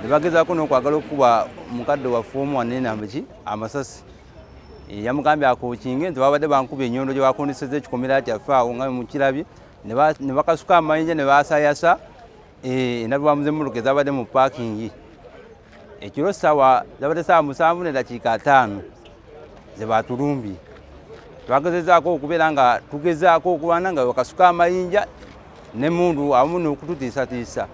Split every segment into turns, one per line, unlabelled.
ne bagezaako n'okwagala okuba mukadde wa foomu wanenambiki amasasi yamugambye akookinge nti babadde bankuba ennyondo gye bakondesezza ekikomera kyaffe awo nga mukirabye ne bakasuka amayinja ne baasayasa endabirwamu z'emmotoka ezabadde mu paakingi ekiro zabadde ssaawa 7:5 ze baatulumbye twagezezaako okubeera nga tugezaako okulwana nga bakasuka amayinja n'emmundu awamu n'okututiisatiisa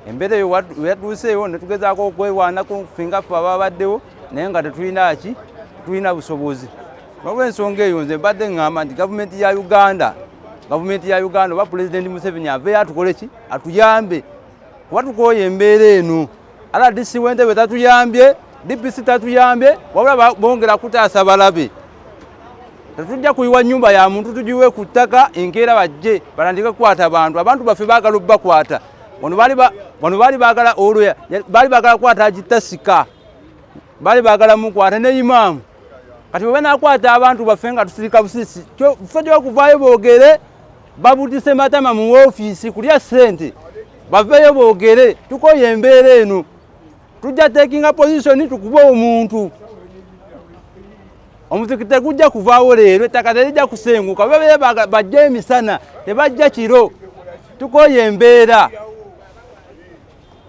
embeera eyo weyatuuseewo ne tugezaako okwerwanako fenga ffe ababaddewo naye nga tetulina busobozi olw'ensonga eyo nze mbadde ŋŋamba nti gavumenti ya Uganda oba Pulezidenti Museveni aveeyo atukole ki atuyambe kuba tukooye embeera eno RDC w'Entebbe tatuyambye DPC tatuyambye wabula bongera kutaasa balabe tetujja kuyiwa nnyumba ya muntu tugiwe ku ttaka enkeera bajje balandike kukwata abantu baffe baagala obbakwata wano baali baagala olweya baali baagala kukwata agitasika baali baagala mukwata ne imaamu kati bwe banaakwata abantu baffe nga tusirika busisi ffe gy'okuvaayo boogere babutise matama mu woofiisi kulya ssente baveeyo boogere tukoye embeera eno tujja takinga position tukube omuntu omuzikiti tegujja kuvaawo leero ettaka terijja kusenguka babeere bajja emisana tebajja kiro tukoye embeera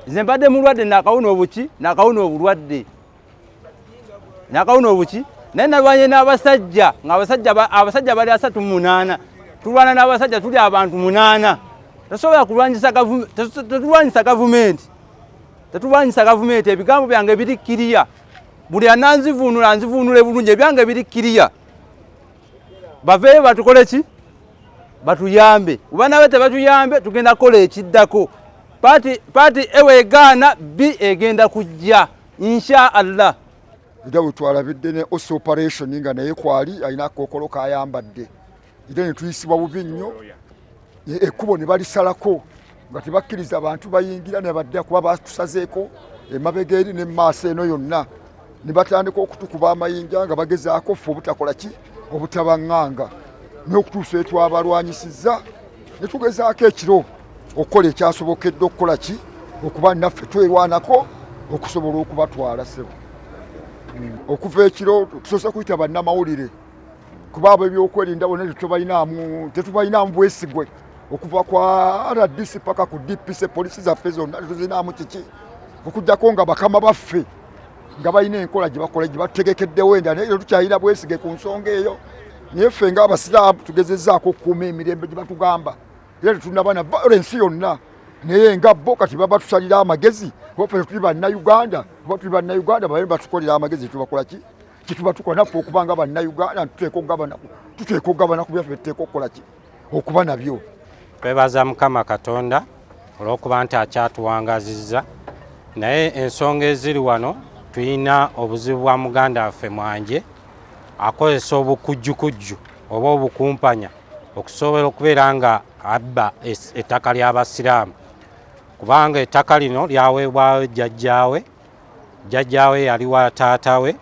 nze mbadde mulwadde nakawuna obuki nakawuna obulwadde nakawuna obuki naye nalwanye n'abasajja nga abasajja bali 38 tulwana n'abasajja tuli abantu 8 tasobola tetulwanyisa gavumenti ebigambo byange biri kiriya buli ananzivuunule bulungi ebyange biri kiriya baveeyo batukole ki batuyambe oba nabe tebatuyambe tugenda kukola ekiddako paati eweegaana B egenda kujja insha Allah
ida butwalabidde ne operation nga naye kwali alina akokolo kayambadde ida ne tuyisibwa bubi nnyo ekkubo ne balisalako nga tebakkiriza abantu bayingira ne badda kuba batusazeeko emabega eri ne maaso eno yonna ne batandika okutukuba amayinja nga bagezaako ffe obutakola ki obutabaŋŋanga n'okutuusa etwabalwanyisizza ne tugezaako ekiro okukola ekyasobokedde okukola ki okuba naffe twerwanako okusobola okubatwala ssebo okuva ekiro tusoose kuyita bannamawulire kuba abo ebyokwerinda bonna tetubalinamu bwesigwe okuva kwa RDC paka ku DPC polisi zaffe zonna tuzinaamu kiki okugjako nga bakama baffe nga balina enkola gye bakola gye batutegekeddewo enda naye tukyalina bwesige ku nsonga eyo naye ffe ng'abasiraamu tugezezzaako okukuuma emirembe gye batugamba era tetunaba na violence yonna naye nga bo kati baba tusalira amagezi ofe tuli bannayuganda oba tuli bannayuganda babe batukolera amagezi tubakola ki kituba tukola naffe okuba nga bannayuganda tuteeka okugabana ku byaffe tuteeka okukola ki okuba nabyo.
Twebaza Mukama Katonda olw'okuba nti akyatuwangazizza naye ensonga eziri wano tulina obuzibu bwa muganda waffe Mwanje akozesa obukujjukujju oba obukumpanya okusobola okubeera nga abba ettaka ly'abasiraamu kubanga ettaka lino lyaweebwayo jjajjaawe yali wa taatawe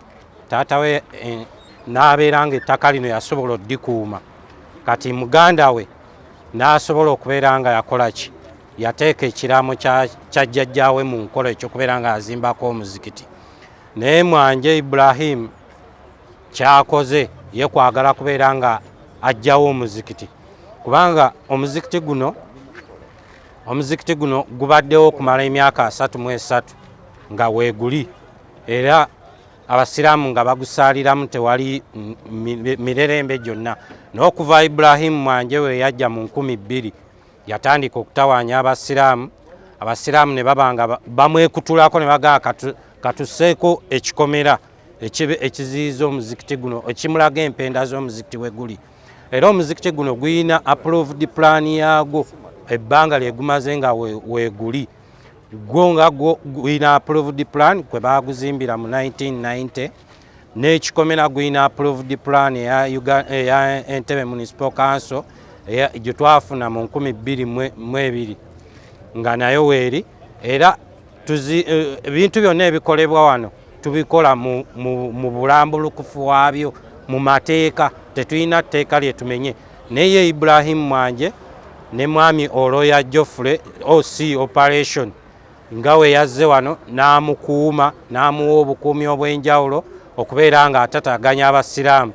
n'abeera nga ettaka lino yasobola oddikuuma kati muganda we n'asobola okubeera nga yakola ki yateeka ekiraamo kya jjajjaawe mu nkola ekyokubeera nga azimbako omuzikiti naye Mwanje Ibrahim kyakoze ye kwagala kubeera nga ajjawo omuzikiti kubanga omuzikiti guno gubaddewo okumala emyaka 33 nga weeguli era abasiraamu nga bagusaaliramu tewali mirerembe gyonna n'okuva Ibrahim Mwanje we yajja mu 2000 yatandika okutawaanya abasiraamu ne baba nga bamwekutulako ne bagaa katuseeko ekikomera ekiziyiza omuzikiti guno ekimulaga empenda z'omuzikiti we guli era omuzikiti guno guyina approved plan yaagwo ebbanga lyegumaze nga weeguli gwo nga guyina approved plan kwe baaguzimbira mu 1990 n'ekikomera guyina approved plan eya Entebbe Municipal Council gye twafuna mu 2022 nga nayo weeri era ebintu byonna ebikolebwa wano tubikola mu bulambulukufu waabyo mu mateeka tetulina tteeka lyetumenye naye Ibrahim Mwanje ne mwami Oloya Geoffrey OC operation nga we yazze wano n'amukuuma n'amuwa obukuumi obw'enjawulo okubeera nga atataganya abasiraamu.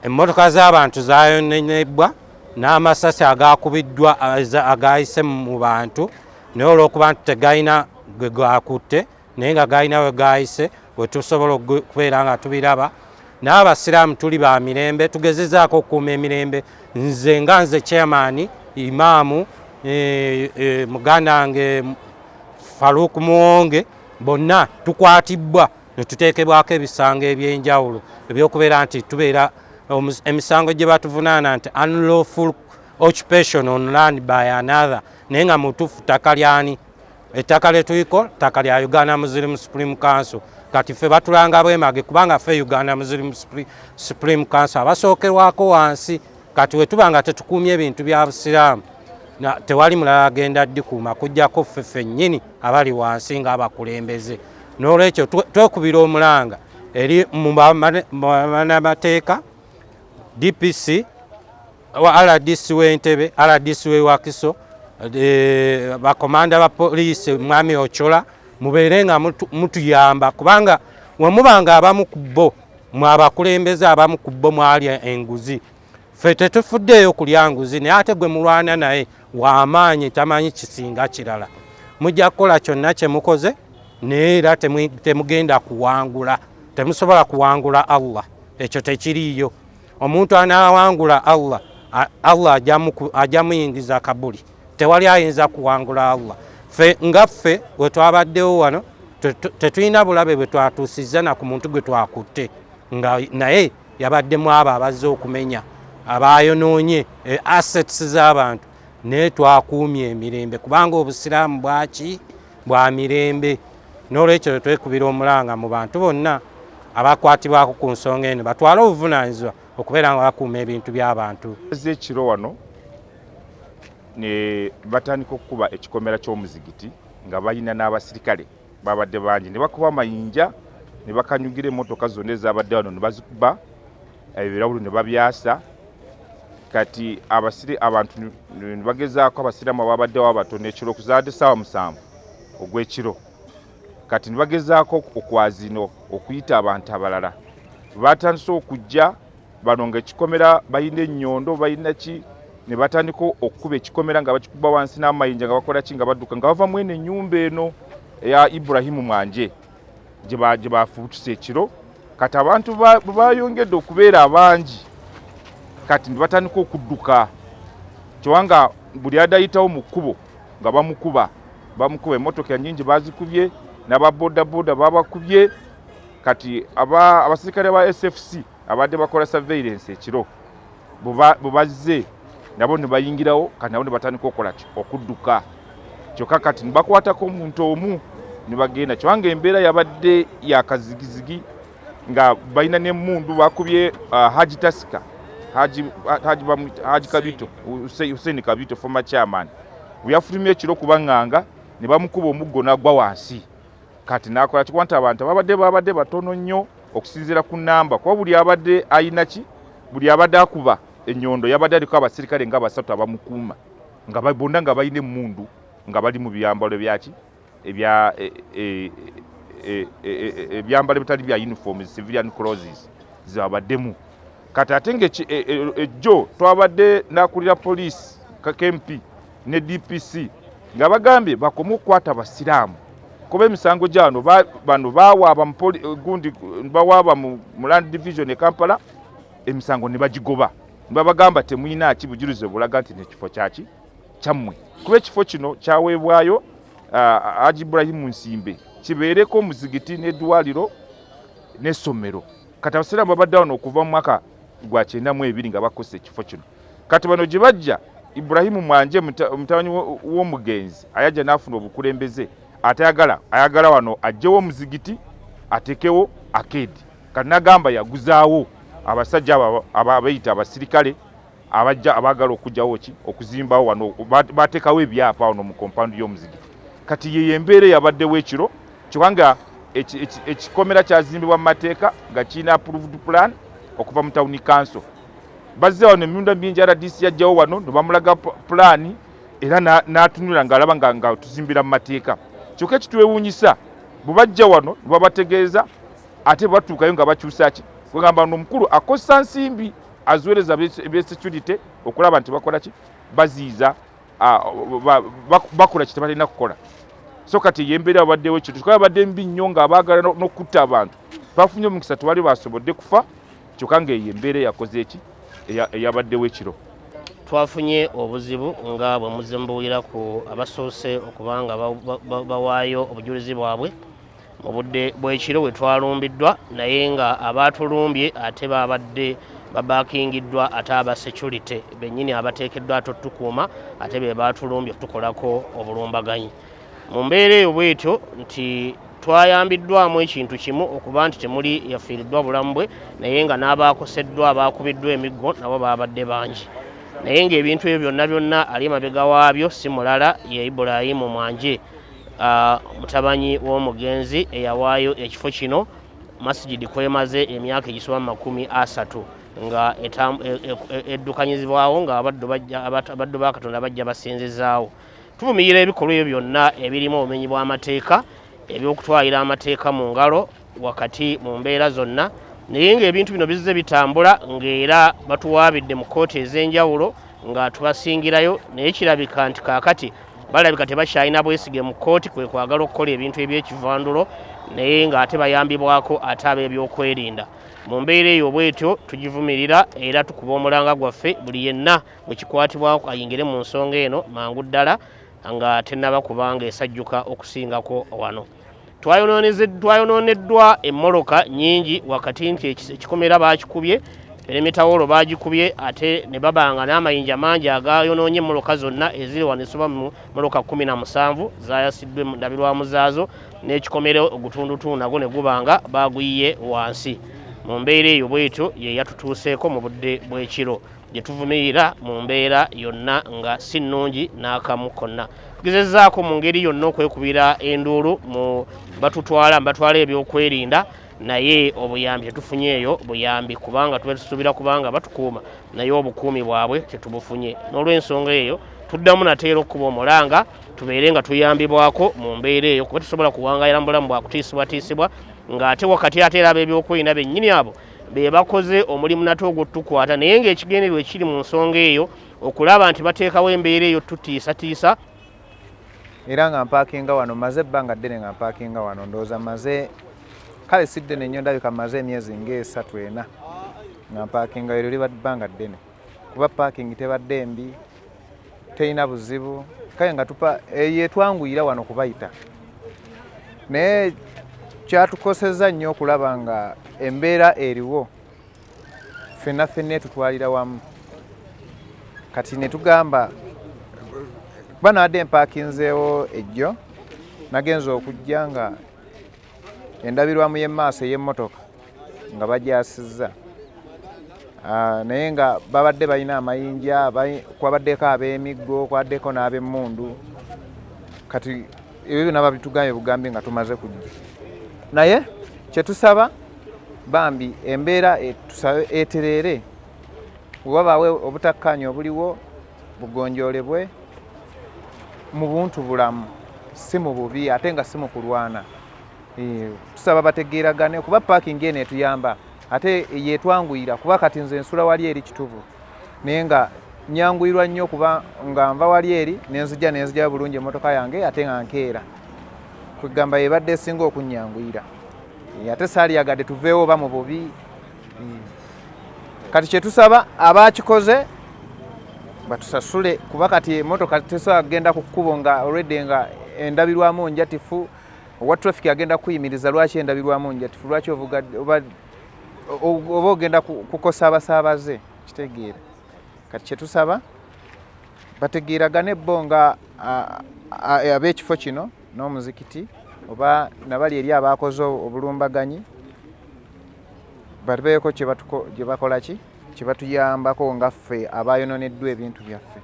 Emmotoka z'abantu zayononebwa n'amasasi agakubiddwa agayise mu bantu, naye olw'okuba nti tegayina gwe gakutte naye nga gayina we gayise we tusobola okubeera nga tubiraba. N'abasiraamu tuli ba mirembe, tugezezaako okukuuma emirembe. Nze chairman imaamu muganda wange Farouk Muwonge bonna tukwatibwa ne tuteekebwako ebisango eby'enjawulo ebyokubeera nti tubeera emisango gye batuvunaana nti unlawful occupation on land by another, naye nga mutuufu ttaka lyani? Ettaka lye tuliko ttaka lya Uganda Muslim Supreme Council. Kati ffe batulanga bwemage kubanga ffe Uganda Muslim Supreme Council abasookerwako wansi. Kati we tuba nga tetukuumye ebintu bya busiraamu tewali mulala agenda ddikuuma kujjako ffe ffennyini abali wansi ng'abakulembeze. N'olwekyo twekubira omulanga eri mu bannamateeka DPC RDC w'Entebbe, RDC w'e Wakiso, bakomanda ba poliisi Mwami Ochola, mubeere nga mutuyamba kubanga we muba nga abamu ku bo mwabakulembeze abamu ku bo mwalya enguzi. Ffe tetufuddeeyo kulya nguzi, naye ate gwe mulwana naye w'amaanyi tamanyi kisinga kirala. Mujja kukola kyonna kye mukoze naye era temugenda kuwangula, temusobola kuwangula Allah. Ekyo tekiriiyo. Omuntu anaawangula Allah, Allah ajja muyingiza kabuli. Tewali ayinza kuwangula Allah. Ffe nga ffe we twabaddewo wano tetulina bulabe bwe twatuusizza na ku muntu gwe twakutte nga naye yabaddemu abo abazze okumenya abayonoonye assets z'abantu, naye twakuumye emirembe kubanga obusiraamu bwaki bwa mirembe. N'olwekyo twekubira omulanga mu bantu bonna abakwatibwako ku nsonga eno batwale obuvunaanyizibwa okubeera nga bakuuma ebintu by'abantu.
Ekiro wano ne batandika okukuba ekikomera ky'omuzigiti nga balina n'abasirikale babadde bangi, ne bakuba amayinja ne bakanyugira emmotoka zonna ezabadde wano ne bazikuba ebirawulo ne babyasa. Kati abantu ne bagezaako abasiraamu ababaddewo abatono ekiro okuzaadde ssaawa 7 ogw'ekiro. Kati ne bagezaako okwazino okuyita abantu abalala. Batandise okujja bano ng'ekikomera balina ennyondo balina ki, ne batandika okukuba ekikomera nga bakikuba wansi n'amayinja nga bakola ki nga badduka nga bava mwene ennyumba eno eya Ibrahimu Mwanje gye bafuutuse ekiro. Kati abantu bayongedde okubeera abangi, kati ne batandika okudduka kiwanga buli adayitawo mu kkubo nga bamukuba emmotoka nnyingi bazikubye n'ababodaboda babakubye. Kati abasirikale ba SFC abadde bakola surveillance ekiro bwe bazze nabo ne bayingirawo, kati nabo ne batandika okukola okudduka. Kyokka kati ne bakwatako omuntu omu ne bagenda kiwanga embeera yabadde yakazigizigi nga balina n'emmundu bakubye Haji Tasika Haji Kabito Hussein Kabito former chairman yafulumye ekiro kubanganga ne bamukuba omuggo n'agwa wansi. Kati nakola kikwanta abantu babadde batono nnyo okusinziira ku namba kuba buli abadde ayina ki, buli abadde akuba ennyondo yabadde aliko abasirikale nga 3 abamukuuma nga bonna nga balina emmundu nga bali mu byambalo byaki ebyambalo bitali bya uniform civilian clothes zabaddemu. Kati ate ejjo twabadde nakulira police KMP ne DPC nga bagambye bakome okukwata abasiraamu kuba emisango gyano bano bawaaba gundi bawaaba mu Land Division e Kampala emisango ne bagigoba ne babagamba temuyina ki bujulize bulaga nti nekifo kyaki kyammwe. Kuba ekifo kino kyaweebwayo Haji Ibrahimu Nsimbe kibeereko omuzigiti n'eddwaliro n'essomero. Kati abasiraamu babadde wano okuva mu mwaka gwa 92 nga bakosa ekifo kino. Kati bano gye bajja Ibrahimu Mwanje mutabani w'omugenzi ayaja n'afuna obukulembeze ayagala wano ajjewo omuzigiti atekewo akedi. Kati nagamba yaguzaawo abasajja abayita abasirikale abagala okujjawo ki okuzimbawo wano bateekawo ebyapa wano mu compound y'omuzigiti. Kati ye embeera yabaddewo ekiro kiwanga ekikomera kyazimbibwa mu mateeka nga kirina approved plan okuva mu town council. Bazze wano emirundi mingi RDC yajjawo wano ne bamulaga plan era n'atunula ng'alaba nga tuzimbira mu mateeka. kyokka ekitwewuunyisa bwe bajja wano ne babategeeza ate batuukayo nga bakyusa ki kwegamba n'omukulu akosa nsimbi aziweereza ebyesekirite okulaba nti bakola ki baziiza bakola kitebalina kukola so kati yembeera babaddewo ekintu kikaba badde mbi nnyo ng'abaagala n'okutta abantu bafunye omukisa tewali basobodde kufa kyokka ng'eyo embeera yakoze eki eyabaddewo ekiro
twafunye obuzibu nga bwe muzze mbuulira ku abasoose okuba nga bawaayo obujulizi bwabwe mu budde bw'ekiro bwe twalumbiddwa naye nga abaatulumbye ate babadde babakingiddwa ate aba security bennyini abateekeddwa atotukuuma ate be baatulumbye tukolako obulumbaganyi mu mbeera eyo bwetyo nti twayambiddwamu ekintu kimu okuba nti temuli yafiiriddwa bulamu bwe naye nga n'abaakoseddwa abaakubiddwa emiggo nabo babadde bangi naye ng'ebintu ebyo byonna ali emabega waabyo si mulala ye Ibulayimu Mwanje mutabanyi w'omugenzi eyawaayo ekifo kino masijidi kwemaze emyaka egisoba mu 30 nga eddukanyizibwawo nga abaddu ba Katonda bajja basinzizaawo tuvumirira ebikolwa ebyo byonna ebirimu obumenyi bw'amateeka ebyokutwalira amateeka mu ngalo wakati mu mbeera zonna naye ng'ebintu bino bizze bitambula ng'era batuwaabidde mu kkooti ez'enjawulo nga tubasingirayo naye kirabika nti kaakati balabika tebakyalina bwesige mu kkooti kwe kwagala okukola ebintu ebyekivandulo naye ng'ate bayambibwako ate ab'ebyokwerinda mu mbeera eyo bwetyo tugivumirira era tukuba omulanga gwaffe buli yenna bwe kikwatibwako ayingire mu nsonga eno mangu ddala nga tennaba kubanga esajjuka okusingako wano twayonooneddwa emmoloka nnyingi wakati nti ekikomera baakikubye perimitawolo baagikubye ate ne babanga n'amayinja mangi agayonoonye emmoloka zonna eziri wano esoba mu moloka 17 zayasiddwe ndabirwamu zaazo n'ekikomera ogutundutundu nagwo ne gubanga baguyiye wansi mu mbeera eyo bwetyo ye yatutuuseeko mu budde bw'ekiro gye tuvumirira mu mbeera yonna nga si nnungi n'akamu konna tugezezzaako mu ngeri yonna okwekubira enduulu mu batwala ebyokwerinda naye obuyambi tetufunyeeyo buyambi kubanga tube tusuubira kubanga batukuuma naye obukuumi bwabwe tetubufunye n'olw'ensonga eyo tuddamu nateera okuba omulanga tubeere nga tuyambibwako mu mbeera eyo kuba tusobola kuwangayira mu bulamu bwakutiisibwatiisibwa ng'ate wakati ate era ab'ebyokwerinda bennyini abo be bakoze omulimu nate ogw'otukwata naye ng'ekigendererwa ekiri mu nsonga eyo okulaba nti bateekawo embeera eyo tutiisatiisa
era nga mpaakinga wano maze ebbanga ddene nga mpaakinga wano ndowooza maze kale si ddene nnyo ndabika maze emyezi nga 3-4 nga mpaakinga eryo libadde ebbanga ddene kuba paakingi tebadde mbi terina buzibu kale nga yetwanguyira wano kubayita naye kyatukosezza nnyo okulaba nga embeera eriwo ffenna etutwalira wamu kati ne tugamba kuba nawadde empaakinzeewo ejjo nagenza okujja nga endabirwamu y'emmaaso ey'emmotoka nga bagyasizza naye nga babadde balina amayinja kwabaddeko ab'emiggo kwabaddeko n'ab'emmundu kati ebyo byonna babitugambye bugambi nga tumaze kujja naye kyetusaba bambi embeera etereere wabaawe obutakkaanya obuliwo bugonjoolebwe mu buntu bulamu si mu bubi ate nga si mu kulwana tusaba bategeeragane kuba paakingi eno etuyamba ate yetwanguyira kuba kati nze nsula wali eri kitubu naye nga nyanguyirwa nnyo kuba nga nva wali eri nenzija bulungi emmotoka yange ate nga nkeera kwegamba yebadde esinga okunyanguyira ate saaliyagadde tuveewo oba mu bubi kati kyetusaba abakikoze batusasule kuba kati emmotoka tesobola kugenda ku kkubo nga already nga endabirwamu njatifu owa traffic agenda kuyimiriza lwaki endabirwamu njatifu lwaki oba ogenda kukosa abasaabaze kitegeera kati kyetusaba bategeeragane bo nga ab'ekifo kino n'omuzikiti oba nabali eri abakoze obulumbaganyi babeeko gye bakola ki kye batuyambako nga ffe abayononeddwa ebintu byaffe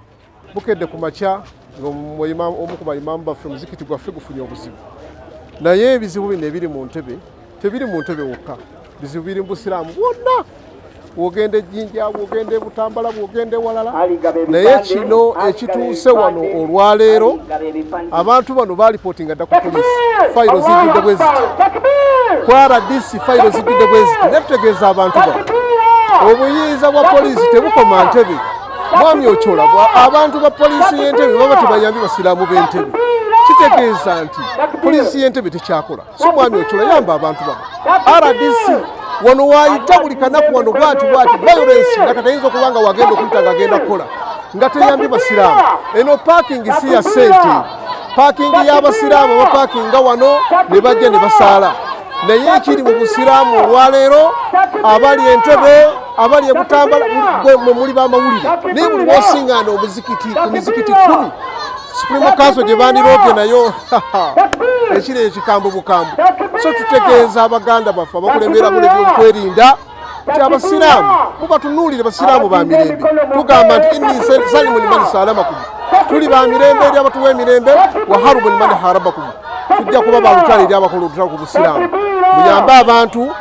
bukedde ku makya omu ku bayimamu baffe muzikiti gwaffe gufunye obuzibu naye ebizibu bino ebiri mu Ntebe tebiri mu Ntebe wokka bizibu biri mu busiraamu bw'ogenda e Jjinja, bw'ogenda e Butambala, bw'ogenda ewalala. Naye kino ekituuse wano olwaleero, abantu bano balipootinga dda ku poliisi, fayiro zijjudde bwe ziti. Ku RDC fayiro zijjudde bwe ziti. Ne tutegeeza abantu bano, obuyinza bwa poliisi tebukoma Ntebe. Mwami Ochola, abantu ba poliisi y'Entebbe baba tebayambi basiraamu b'Entebbe. Kitegeeza nti poliisi y'Entebbe tekyakola. So Mwami Ochola yamba abantu bano. RDC wano waayita buli kanaku wano bwati violence nga katayinza okuba nga wagenda okuyita nga agenda kukola nga teyambi basiraamu. Eno parking si ya ssente. Parking y'abasiraamu bapaakinga wano ne bajja ne basaala. Naye ekiri mu busiraamu olwaleero abali Entebbe abali e Butambala muli b'amawulire naye buli bw'osiŋŋaana omuzikiti ku mizikiti 10 Supreme Council gye bandirooge nayo ekiri ekikambo bukambwe. So tutegeeza abaganda baffe abakulembera mu ebyokwerinda nti abasiraamu mubatunuulire basiraamu ba mirembe. Tugamba nti inni salimun man salamakum, tuli ba mirembe eri abatuwa emirembe, wa harbun man harabakum, tujja kuba balutale eri abakola olutalo ku busiraamu. Muyambe abantu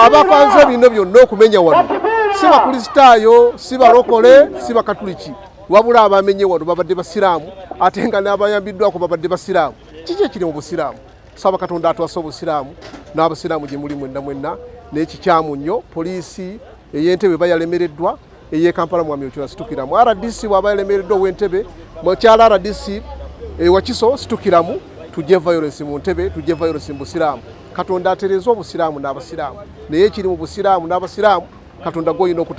abapanze bino byonna okumenya wano, si bakristaayo, si balokole, si bakatuliki, wabula abamenye wano babadde basiraamu ate nga n'abayambiddwako babadde basiraamu. Kiki ekiri mu busiraamu? Saba Katonda atwasa obusiraamu n'abasiraamu gye muli mwenna mwenna, n'ekikyamu nnyo. Poliisi ey'Entebbe bayalemereddwa, ey'e Kampala Mwami Ochola situkiramu. RDC bw'aba yalemereddwa ow'Entebbe, mukyala RDC Wakiso situkiramu. Tujje violence mu Ntebbe, tujje violence mu busiraamu. Katonda atereeza obusiraamu n'abasiraamu, naye ekiri mu busiraamu n'abasiraamu Katonda gw'olina